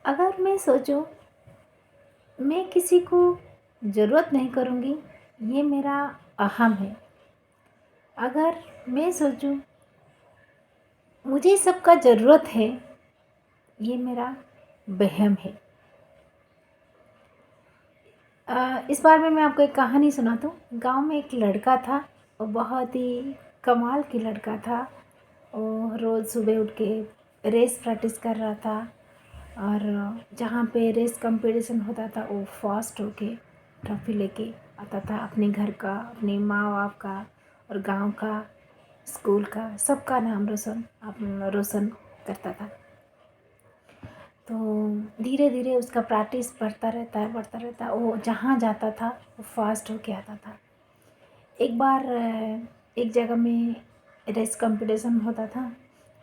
अगर मैं सोचूं, मैं किसी को ज़रूरत नहीं करूँगी, ये मेरा अहम है। अगर मैं सोचूं, मुझे सबका ज़रूरत है, ये मेरा वहम है। इस बारे में मैं आपको एक कहानी सुनाता हूँ। गांव में एक लड़का था, वो बहुत ही कमाल की लड़का था। वो रोज़ सुबह उठ के रेस प्रैक्टिस कर रहा था, और जहाँ पे रेस कंपटीशन होता था वो फास्ट होके ट्रॉफी लेके आता था। अपने घर का, अपने माँ बाप का और गांव का, स्कूल का, सबका नाम रोशन करता था। तो धीरे धीरे उसका प्रैक्टिस बढ़ता रहता है। वो जहाँ जाता था वो फास्ट होके आता था। एक बार एक जगह में रेस कंपटीशन होता था,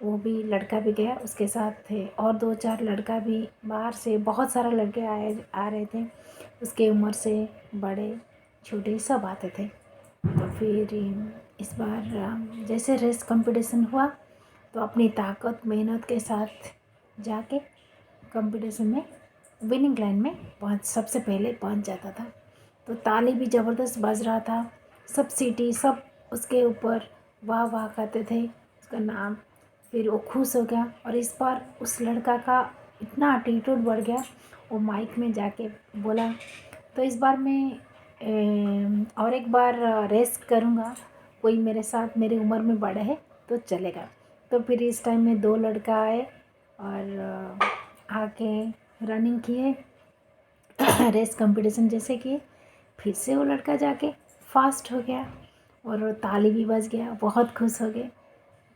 वो भी लड़का भी गया, उसके साथ थे और दो चार लड़का भी। बाहर से बहुत सारे लड़के आ रहे थे, उसके उम्र से बड़े छोटे सब आते थे। तो फिर इस बार जैसे रेस कंपटीशन हुआ, तो अपनी ताकत मेहनत के साथ जाके कंपटीशन में विनिंग लाइन में सबसे पहले पहुंच जाता था। तो ताली भी ज़बरदस्त बज रहा था, सब सीटी सब उसके ऊपर वाह वाह करते थे उसका नाम। फिर वो खुश हो गया, और इस बार उस लड़का का इतना एटीट्यूड बढ़ गया, वो माइक में जाके बोला, तो इस बार मैं और एक बार रेस करूँगा, कोई मेरे साथ मेरी उम्र में बड़ा है तो चलेगा। तो फिर इस टाइम में दो लड़का आए और आके रनिंग किए, रेस कंपटीशन जैसे किए। फिर से वो लड़का जाके फास्ट हो गया और ताली भी बज गया, बहुत खुश हो गए।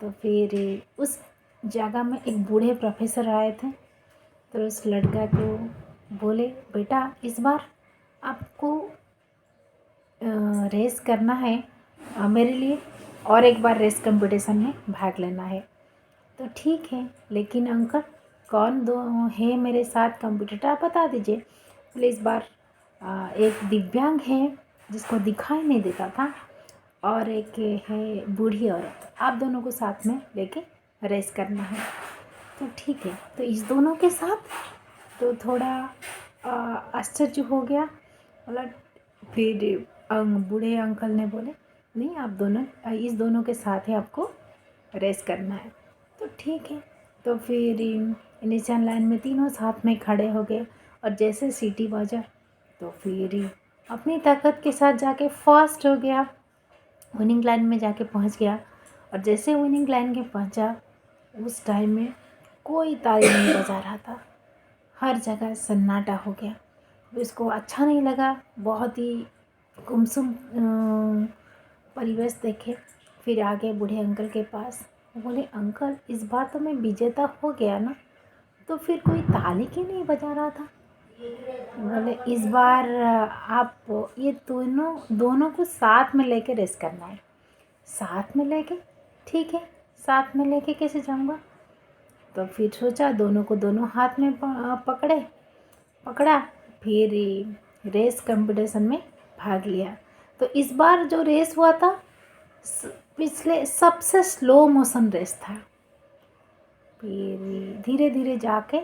तो फिर उस जगह में एक बूढ़े प्रोफेसर आए थे, तो उस लड़का को बोले, बेटा इस बार आपको रेस करना है, मेरे लिए और एक बार रेस कंपटीशन में भाग लेना है। तो ठीक है, लेकिन अंकल कौन दो है मेरे साथ कंपटीटर, आप बता दीजिए। बोले इस बार एक दिव्यांग है जिसको दिखाई नहीं देता था, और एक है बूढ़ी औरत, आप दोनों को साथ में लेके रेस करना है। तो ठीक है, तो इस दोनों के साथ तो थोड़ा आश्चर्य हो गया। बोला, फिर बूढ़े अंकल ने बोले, नहीं आप दोनों, इस दोनों के साथ ही आपको रेस करना है। तो ठीक है, तो फिर इनिशियल लाइन में तीनों साथ में खड़े हो गए, और जैसे सीटी बजा तो फिर अपनी ताकत के साथ जाके फास्ट हो गया, विनिंग लाइन में जाके पहुंच गया। और जैसे विनिंग लाइन में पहुंचा, उस टाइम में कोई ताली नहीं बजा रहा था, हर जगह सन्नाटा हो गया। उसको अच्छा नहीं लगा, बहुत ही गुमसुम परिवेश देखे। फिर आगे बूढ़े अंकल के पास, बोले अंकल इस बार तो मैं विजेता हो गया ना, तो फिर कोई ताली क्यों नहीं बजा रहा था। बोले इस बार आप ये दोनों दोनों को साथ में लेके रेस करना है। साथ में लेके, ठीक है, साथ में लेके कैसे जाऊँगा। तो फिर सोचा, दोनों को दोनों हाथ में पकड़ा, फिर रेस कंपटीशन में भाग लिया। तो इस बार जो रेस हुआ था, पिछले सबसे स्लो मोशन रेस था। फिर धीरे धीरे जाके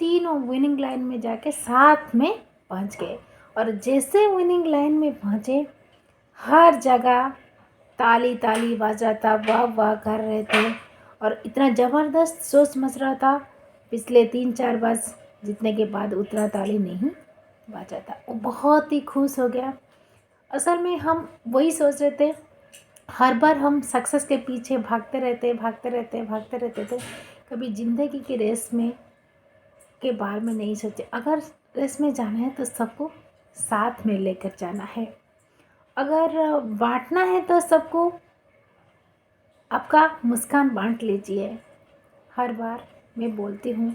तीनों विनिंग लाइन में जाके साथ में पहुंच गए, और जैसे विनिंग लाइन में पहुंचे, हर जगह ताली ताली बजाता, वाह वाह कर रहे थे, और इतना ज़बरदस्त सोच मच रहा था। पिछले 3-4 बार जीतने के बाद उतना ताली नहीं बजा था। वो बहुत ही खुश हो गया। असल में हम वही सोच रहे थे, हर बार हम सक्सेस के पीछे भागते रहते थे, कभी ज़िंदगी की रेस में के बारे में नहीं सोचे। अगर रेस में जाना है तो सबको साथ में लेकर जाना है, अगर बांटना है तो सबको आपका मुस्कान बांट लीजिए। हर बार मैं बोलती हूँ,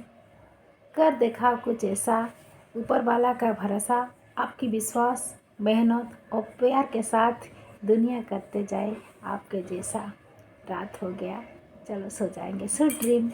कर देखा कुछ ऐसा, ऊपर वाला का भरोसा, आपकी विश्वास, मेहनत और प्यार के साथ दुनिया करते जाए आपके जैसा। रात हो गया, चलो सो जाएंगे, स्वीट ड्रीम।